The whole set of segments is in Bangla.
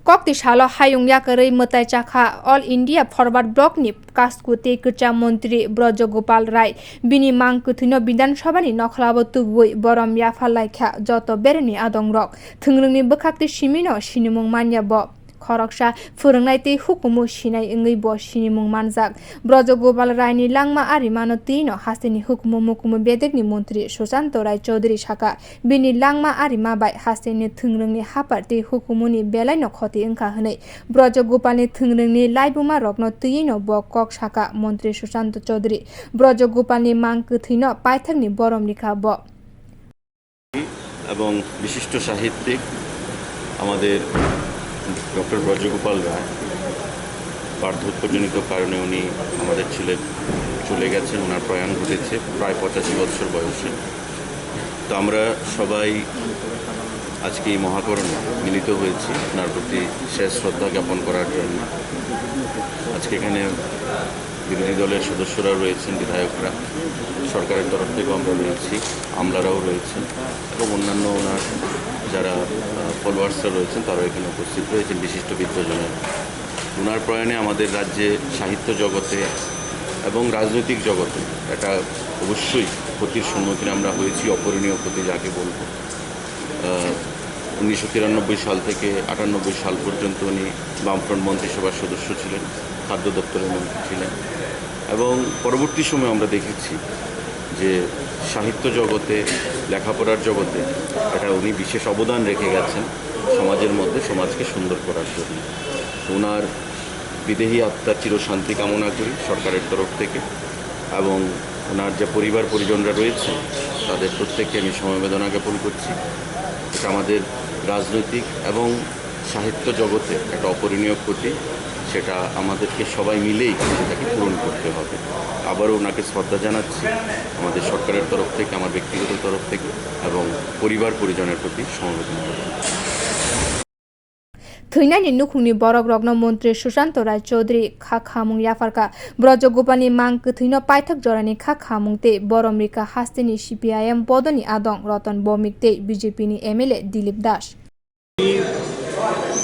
Kokti Shalo Hayung Yakari Mutai Chakha All India Forward Bloc ni Kaskuti Kircha Montri Brojo Gopal Rai Bini Mangkuthino Bidan Shabani Nokhlabo Tugui Borom Yafalaikha Joto Berni Adong Rock Thungrungni Bukakti Shimino Shinimung Manya Bob Khoroksa Furungnai Te Hukumu Shinai Ingi Bo Shinimung Manjak Brojo Gopal Rai ni Langma Arimano Tino Hasini Hukumu Mukumu Bedekni Montri Susanto Rai Chaudhary Shaka Bini Langma Arima Bai Hasini Thungrungni Haparti Hukumuni Belai no Khoti Ingka Hne Brojo Gopal ni Thungrungni Laibuma Rokno Tino Bo Kok Shaka Montri Susanto Chaudhary Brojo Gopal ni Mangkuthino Paithakni Borom Likha Bo এবং বিশিষ্ট সাহিত্যিক আমাদের ডক্টর ব্রজগোপাল রায় বার্ধক্যজনিত কারণে উনি আমাদের চলে গেছেন। ওনার প্রয়াণ ঘটেছে প্রায় 85 বছর বয়সে। তো আমরা সবাই আজকে এই মহাকরণে মিলিত হয়েছি ওনার প্রতি শেষ শ্রদ্ধা জ্ঞাপন করার জন্য। আজকে এখানে বিরোধী দলের সদস্যরা রয়েছেন, বিধায়করা, সরকারের তরফ থেকেও আমরা রয়েছি, আমলারাও রয়েছেন এবং অন্যান্য ওনার যারা ফলোয়ার্সরা রয়েছেন তারাও এখানে উপস্থিত রয়েছেন বিশিষ্ট বিদ্বজনের। ওনার প্রয়াণে আমাদের রাজ্যে সাহিত্য জগতে এবং রাজনৈতিক জগতে এটা অবশ্যই ক্ষতির সম্মুখীন আমরা হয়েছি, অপূরণীয় ক্ষতি যাকে বলব। 1993 সাল থেকে 98 সাল পর্যন্ত উনি বামফ্রন্ট মন্ত্রিসভার সদস্য ছিলেন, খাদ্য দপ্তরের মন্ত্রী ছিলেন এবং পরবর্তী সময়ে আমরা দেখেছি যে সাহিত্য জগতে, লেখাপড়ার জগতে এটা উনি বিশেষ অবদান রেখে গেছেন সমাজের মধ্যে, সমাজকে সুন্দর করার জন্য। ওনার বিদেহী আত্মার চিরশান্তি কামনা করি সরকারের তরফ থেকে এবং ওনার যে পরিবার পরিজনরা রয়েছে তাদের প্রত্যেককে আমি সমবেদনা জ্ঞাপন করছি। এটা আমাদের রাজনৈতিক এবং সাহিত্য জগতে একটা অপূরণীয় ক্ষতি, সেটা আমাদেরকে সবাই মিলেই সেটাকে পূরণ করতে হবে। আবারও ওনাকে শ্রদ্ধা জানাচ্ছি আমাদের সরকারের তরফ থেকে, আমার ব্যক্তিগত তরফ থেকে এবং পরিবার পরিজনের প্রতি সমবেদনা জানাচ্ছি। Thuinani Nukhungni Borok Rokno Montri Susanto Rai Chaudhary Khakhamung Yafarka Brojo Gopal ni Mangkuthino Paithak Jorani Khakhamung te Boromrika Hastini CPIM Bodoni Adong Rotan Bomik te BJP ni MLA Dilip Das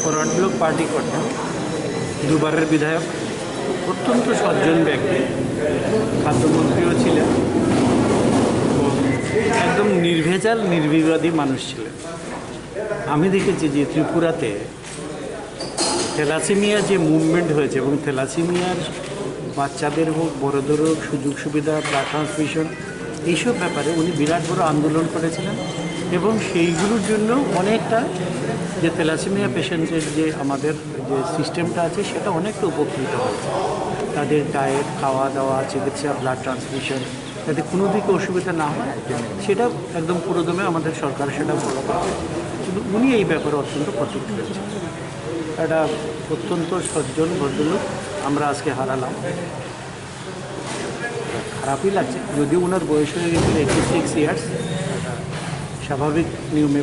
forward block party করতেন, দুবারের বিধায়ক, অত্যন্ত সজ্জন ব্যক্তি, খাদ্যমন্ত্রীও ছিলেন, একদম নির্ভেজাল নির্বিবাদী মানুষ ছিলেন। আমি দেখেছি যে ত্রিপুরাতে থ্যালাসেমিয়া যে মুভমেন্ট হয়েছে এবং থ্যালাসেমিয়ার বাচ্চাদের হোক বড়দের হোক সুযোগ সুবিধা, ব্লাড ট্রান্সফিউশন, এইসব ব্যাপারে উনি বিরাট বড় আন্দোলন করেছিলেন এবং সেইগুলোর জন্য অনেকটা যে থ্যালাসেমিয়া পেশেন্টের যে আমাদের যে সিস্টেমটা আছে সেটা অনেকটা উপকৃত হয়েছে। তাদের ডায়েট, খাওয়া দাওয়া, চিকিৎসা, ব্লাড ট্রান্সফিউশন যাতে কোনো দিকে অসুবিধা না হয় সেটা একদম পুরোদমে আমাদের সরকার সেটা ফলো করবে। কিন্তু উনি এই ব্যাপারে অত্যন্ত প্রতিক্রিয়া করেছেন। একটা অত্যন্ত সজ্জন ভদ্রলোক আমরা আজকে হারালাম, খারাপই লাগছে। যদিও ওনার বয়স হয়ে গেছিল 86 ইয়ার্স, স্বাভাবিক নিয়মে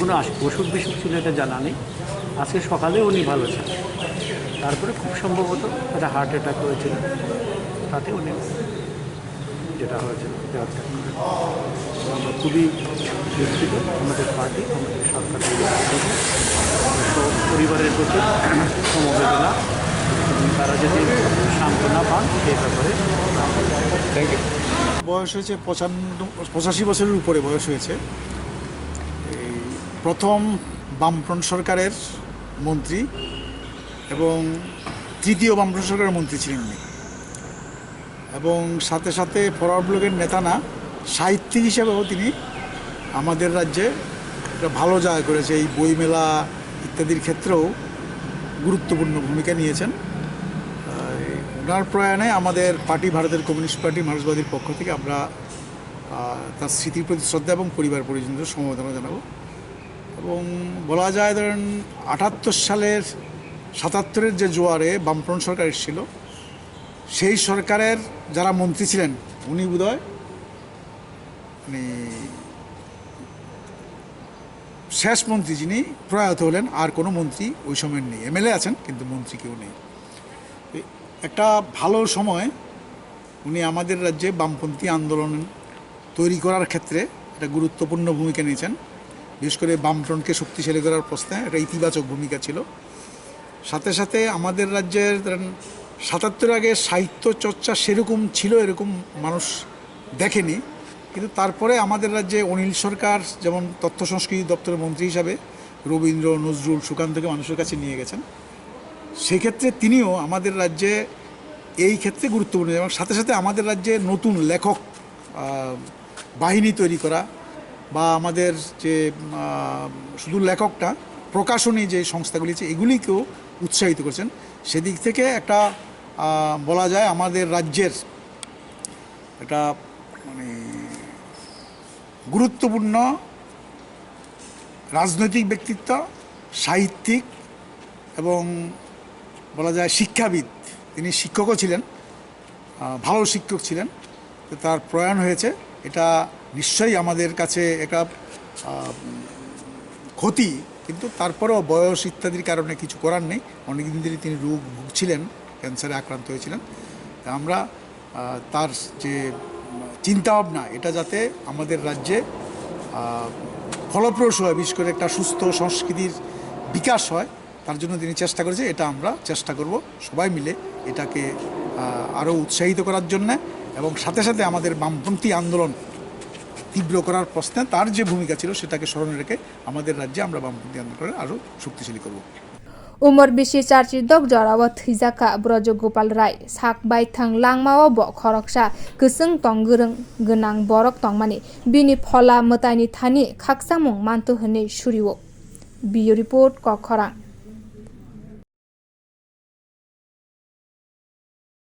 কোনো অসুখ বিসুখ ছিল এটা জানা নেই। আজকে সকালে উনি ভালো ছিলেন, তারপরে খুব সম্ভবত একটা হার্ট অ্যাটাক হয়েছিল, তাতে উনি যেটা হয়েছিল আমরা খুবই দুঃখিত। আমাদের পার্টি, আমাদের সরকার পরিবারের প্রতি সমবেদনা, তারা যদি সান্ত্বনা পান এই ব্যাপারে। Thank you. বয়স হয়েছে 85 বছরের উপরে বয়স হয়েছে। এই প্রথম বামফ্রন্ট সরকারের মন্ত্রী এবং তৃতীয় বামফ্রন্ট সরকারের মন্ত্রী ছিলেন উনি, এবং সাথে সাথে ফরওয়ার্ড ব্লকের নেতা না, সাহিত্যিক হিসেবেও তিনি আমাদের রাজ্যে একটা ভালো জায়গা করেছে। এই বইমেলা ইত্যাদির ক্ষেত্রেও গুরুত্বপূর্ণ ভূমিকা নিয়েছেন। ওনার প্রয়াণে আমাদের পার্টি, ভারতের কমিউনিস্ট পার্টি মার্ক্সবাদীর পক্ষ থেকে আমরা তার স্মৃতির প্রতি শ্রদ্ধা এবং পরিবার পরিজনদের সমবেদনা জানাবো। এবং বলা যায় ধরেন 78 সালের 77-এর যে জোয়ারে বামফ্রন্ট সরকার এসেছিল, সেই সরকারের যারা মন্ত্রী ছিলেন উনি বোধহয় শেষ মন্ত্রী যিনি প্রয়াত হলেন। আর কোনো মন্ত্রী ওই সময় নেই, এমএলএ আছেন কিন্তু মন্ত্রী কেউ নেই। একটা ভালো সময় উনি আমাদের রাজ্যে বামপন্থী আন্দোলন তৈরি করার ক্ষেত্রে একটা গুরুত্বপূর্ণ ভূমিকা নিয়েছেন। বিশেষ করে বামফ্রন্টকে শক্তিশালী করার প্রশ্নে একটা ইতিবাচক ভূমিকা ছিল। সাথে সাথে আমাদের রাজ্যের ৭৭ আগে সাহিত্য চর্চা সেরকম ছিল এরকম মানুষ দেখেনি, কিন্তু তারপরে আমাদের রাজ্যে অনিল সরকার যেমন তথ্য সংস্কৃতি দপ্তরের মন্ত্রী হিসাবে রবীন্দ্র, নজরুল, সুকান্তকে মানুষের কাছে নিয়ে গেছেন। সেক্ষেত্রে তিনিও আমাদের রাজ্যে এই ক্ষেত্রে গুরুত্বপূর্ণ, এবং সাথে সাথে আমাদের রাজ্যে নতুন লেখক বাহিনী তৈরি করা বা আমাদের যে শুধু লেখকটা প্রকাশনী যে সংস্থাগুলি আছে এগুলিকেও উৎসাহিত করেছেন। সেদিক থেকে একটা বলা যায় আমাদের রাজ্যের একটা মানে গুরুত্বপূর্ণ রাজনৈতিক ব্যক্তিত্ব, সাহিত্যিক এবং বলা যায় শিক্ষাবিদ, তিনি শিক্ষকও ছিলেন, ভালো শিক্ষক ছিলেন, তার প্রয়াণ হয়েছে। এটা নিশ্চয়ই আমাদের কাছে একটা ক্ষতি, কিন্তু তারপরেও বয়স ইত্যাদির কারণে কিছু করার নেই। অনেকদিন ধরে তিনি রোগ ভুগছিলেন, ক্যান্সারে আক্রান্ত হয়েছিলেন। আমরা তার যে চিন্তাভাবনা এটা যাতে আমাদের রাজ্যে ফলপ্রসূ হয়, বিশেষ করে একটা সুস্থ সংস্কৃতির বিকাশ হয়, তার জন্য তিনি চেষ্টা করেছে। এটা আমরা চেষ্টা করব সবাই মিলে এটাকে আরও উৎসাহিত করার জন্যে, এবং সাথে সাথে আমাদের বামপন্থী আন্দোলন তীব্র করার প্রশ্নে তার যে ভূমিকা ছিল সেটাকে স্মরণে রেখে আমাদের রাজ্যে আমরা বামপন্থী আন্দোলন আরও শক্তিশালী করব। उमर बिसि चार्चित दक जराव थैजाखा ब्रजगोपाल राय साक बायथां लांमाओ ब खरकसा गोसों तंगोरों गोनां बरक तंमानि बिनि फला मोतानि थानि खाकसामुं मानतो हनै सुरिवो। बियो रिपोर्ट कखरां।